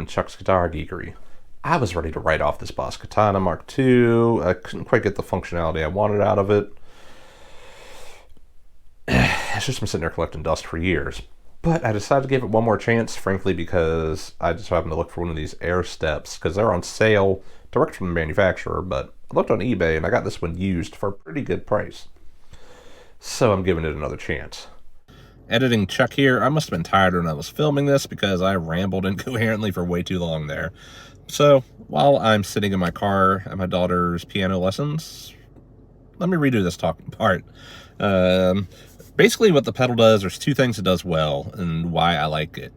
welcome to Chuck's Guitar Geekery. I was ready to write off this Boss Katana Mark II. I couldn't quite get the functionality I wanted out of it. It's just been sitting there collecting dust for years. But I decided to give it one more chance, frankly, because I just happened to look for one of these Airsteps, because they're on sale direct from the manufacturer, but I looked on eBay and I got this one used for a pretty good price. So I'm giving it another chance. Editing Chuck here. I must have been tired when I was filming this because I rambled incoherently for way too long there. So while I'm sitting in my car at my daughter's piano lessons, let me redo this talking part. Basically what the pedal does, there's two things it does well and why I like it.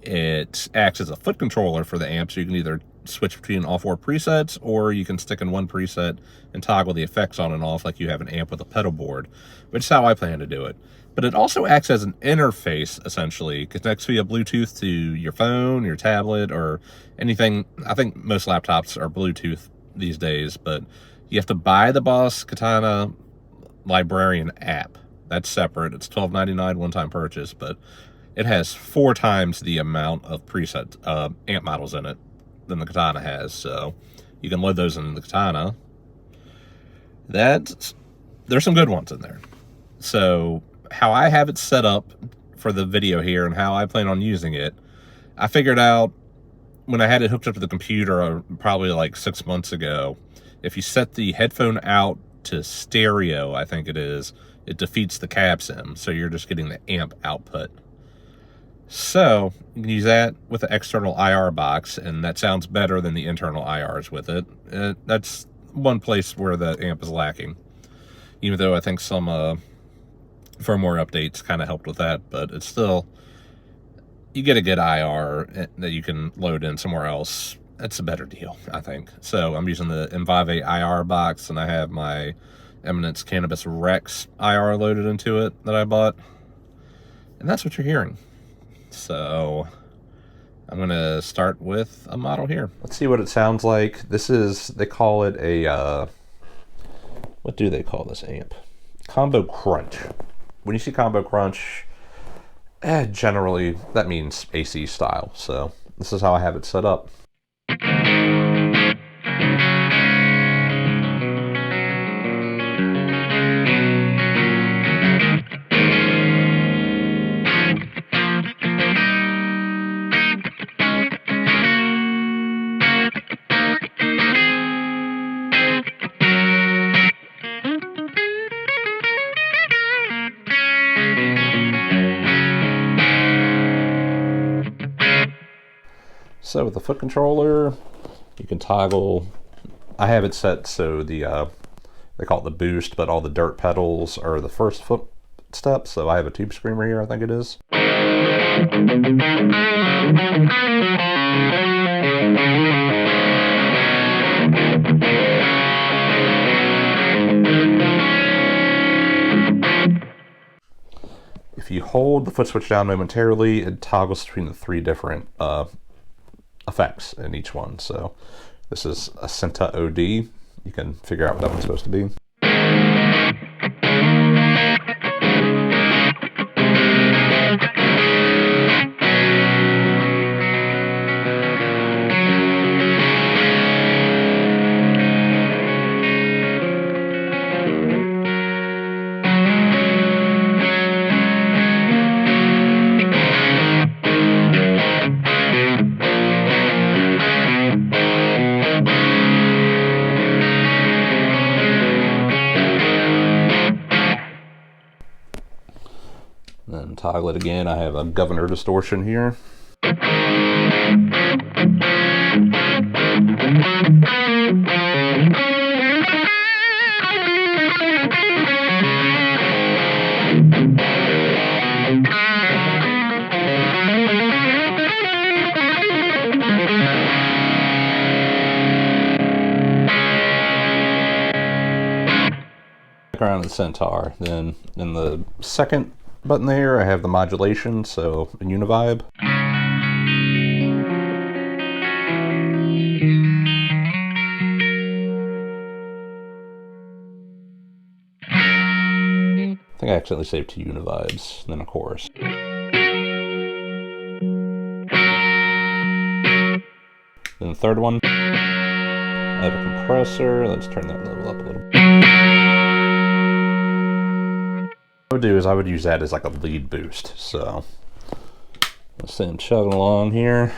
It acts as a foot controller for the amp, so you can either switch between all four presets, or you can stick in one preset and toggle the effects on and off like you have an amp with a pedal board, which is how I plan to do it. But it also acts as an interface, essentially. It connects via Bluetooth to your phone, your tablet, or anything. I think most laptops are Bluetooth these days, but you have to buy the Boss Katana Librarian app. That's separate. It's $12.99 one-time purchase, but it has 4 times the amount of preset amp models in it than the Katana has, so you can load those in the Katana. There's some good ones in there. So how I have it set up for the video here and how I plan on using it, I figured out when I had it hooked up to the computer probably like 6 months ago, if you set the headphone out to stereo, I think it is, it defeats the cab sim, so you're just getting the amp output. So you can use that with the external IR box, and that sounds better than the internal IRs with it. That's one place where the amp is lacking, even though I think some firmware updates kind of helped with that, but it's still, you get a good IR that you can load in somewhere else. That's a better deal, I think. So I'm using the M5A IR box, and I have my Eminence Cannabis Rex IR loaded into it that I bought, and that's what you're hearing. So I'm going to start with a model here. Let's see what it sounds like. This is, they call it a, what do they call this amp? Combo Crunch. When you see Combo Crunch, generally that means AC style. So this is how I have it set up. So with the foot controller, you can toggle, I have it set so the, they call it the boost, but all the dirt pedals are the first foot step. So I have a tube screamer here, I think it is. If you hold the foot switch down momentarily, it toggles between the 3 different effects in each one. So this is a Senta OD. You can figure out what that one's supposed to be. Then toggle it again. I have a governor distortion here. I around the Centaur. Then in the second button there, I have the modulation, so a univibe. I think I accidentally saved 2 univibes, and then a chorus. the third one. I have a compressor. Let's turn that level up a little. What I would do is I would use that as like a lead boost. So let's see, I'm chugging along here.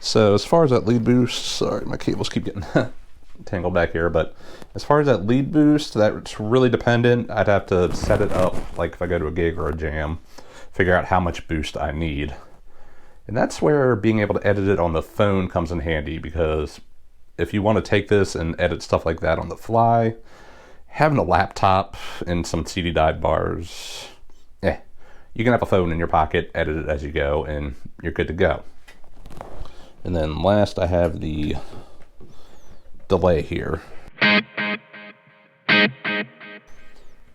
So as far as that lead boost, sorry, my cables keep getting tangled back here, but as far as that lead boost, that's really dependent. I'd have to set it up, like if I go to a gig or a jam, figure out how much boost I need. And that's where being able to edit it on the phone comes in handy, because if you want to take this and edit stuff like that on the fly, having a laptop and some CD dive bars, you can have a phone in your pocket, edit it as you go, and you're good to go. And then last, I have the delay here. And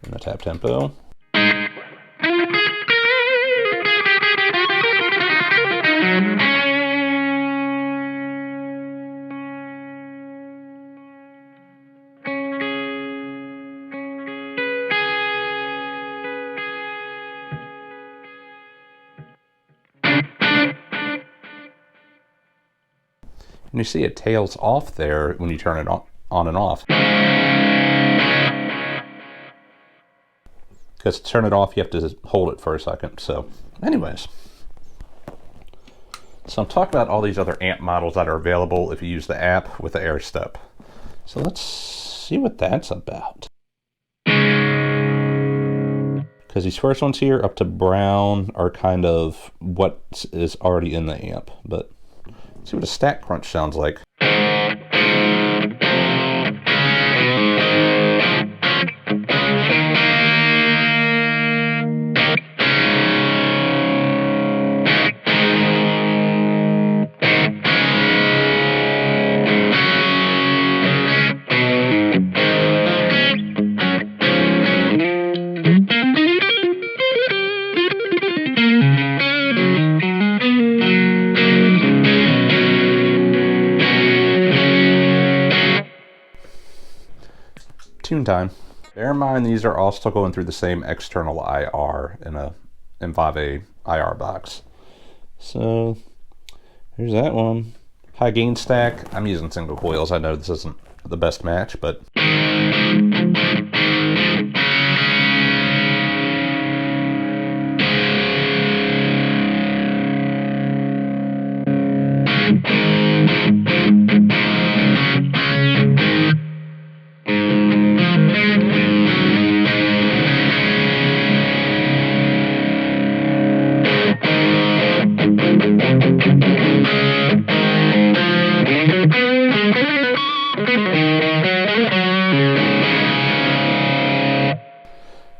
the tap tempo. And you see it tails off there when you turn it on and off. Because to turn it off, you have to hold it for a second. So anyways, so I'm talking about all these other amp models that are available if you use the app with the Airstep. So let's see what that's about. Because these first ones here up to brown are kind of what is already in the amp, but let's see what a stack crunch sounds like. Tune time. Bear in mind these are all still going through the same external IR in a M5A IR box. So here's that one. High gain stack. I'm using single coils. I know this isn't the best match, but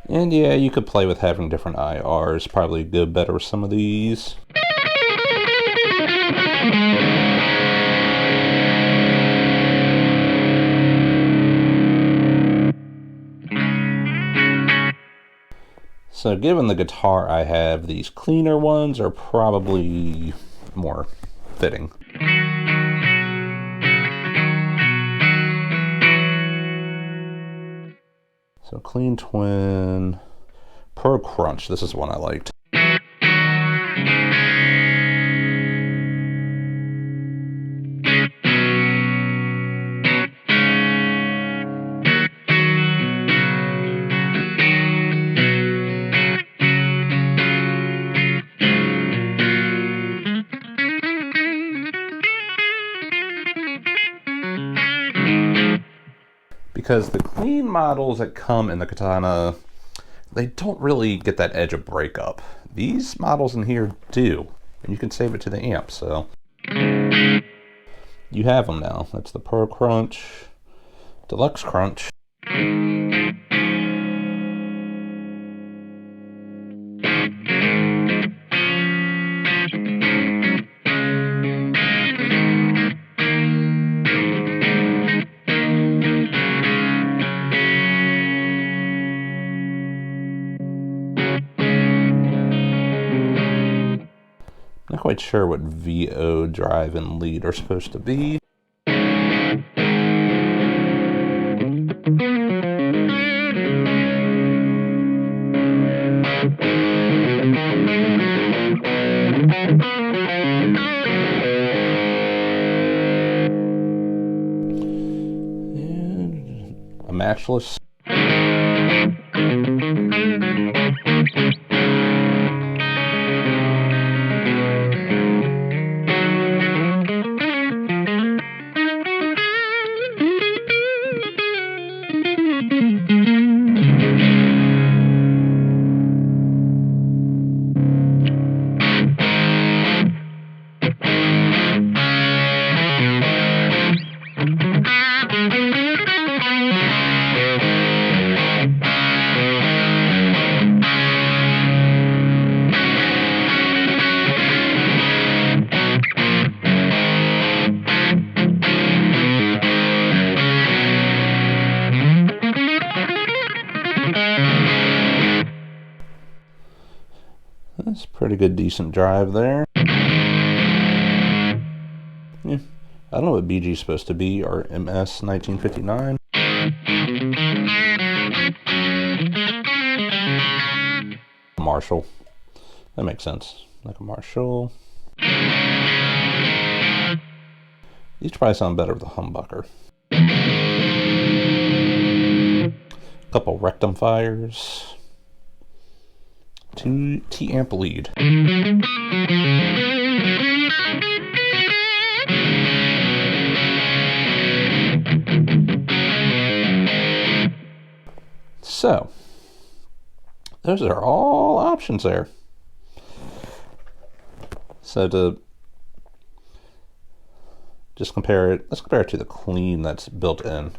and yeah, you could play with having different IRs, probably go better with some of these. So given the guitar I have, these cleaner ones are probably more fitting. So clean twin, Pro Crunch, this is one I liked. Because the clean models that come in the Katana, they don't really get that edge of breakup. These models in here do, and you can save it to the amp, so you have them now. That's the Pro Crunch, Deluxe Crunch. quite sure what VO, drive, and lead are supposed to be. A matchless. That's pretty good, decent drive there. Yeah, I don't know what BG is supposed to be, or MS 1959. Marshall. That makes sense. Like a Marshall. These probably sound better with a humbucker. A couple rectifiers. 2 T-amp lead. So, those are all options there. So to just compare it, let's compare it to the clean that's built in.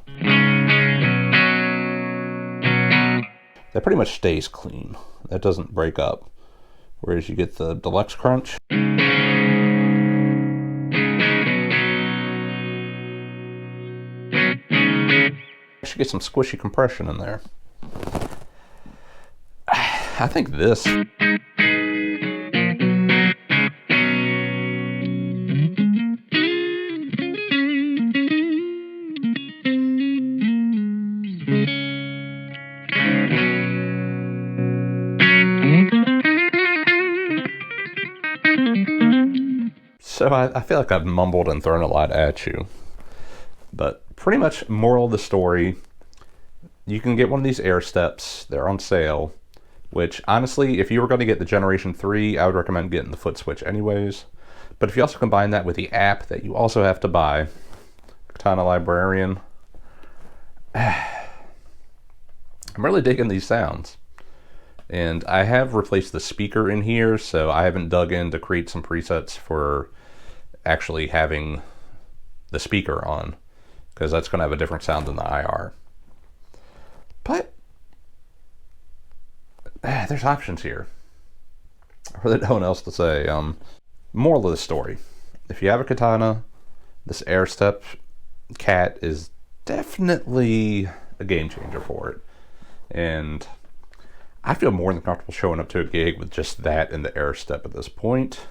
That pretty much stays clean. That doesn't break up. Whereas you get the deluxe crunch. Should get some squishy compression in there. I think this. So I feel like I've mumbled and thrown a lot at you, but pretty much moral of the story, you can get one of these Airsteps. They're on sale, which honestly, if you were going to get the Generation 3, I would recommend getting the foot switch anyways. But if you also combine that with the app that you also have to buy, Katana Librarian, I'm really digging these sounds. And I have replaced the speaker in here, so I haven't dug in to create some presets for actually having the speaker on, because that's going to have a different sound than the IR. But there's options here. I really don't know what else to say. Moral of the story: if you have a Katana, this Airstep Cat is definitely a game changer for it. And I feel more than comfortable showing up to a gig with just that and the Airstep at this point.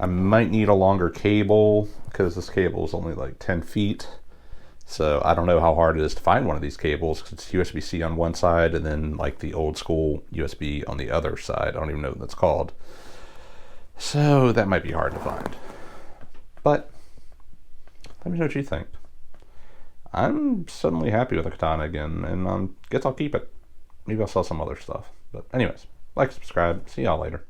I might need a longer cable because this cable is only like 10 feet. So I don't know how hard it is to find one of these cables, because it's USB-C on one side and then like the old school USB on the other side. I don't even know what that's called. So that might be hard to find. But let me know what you think. I'm suddenly happy with the Katana again, and guess I'll keep it. Maybe I'll sell some other stuff. But anyways, like, subscribe. See y'all later.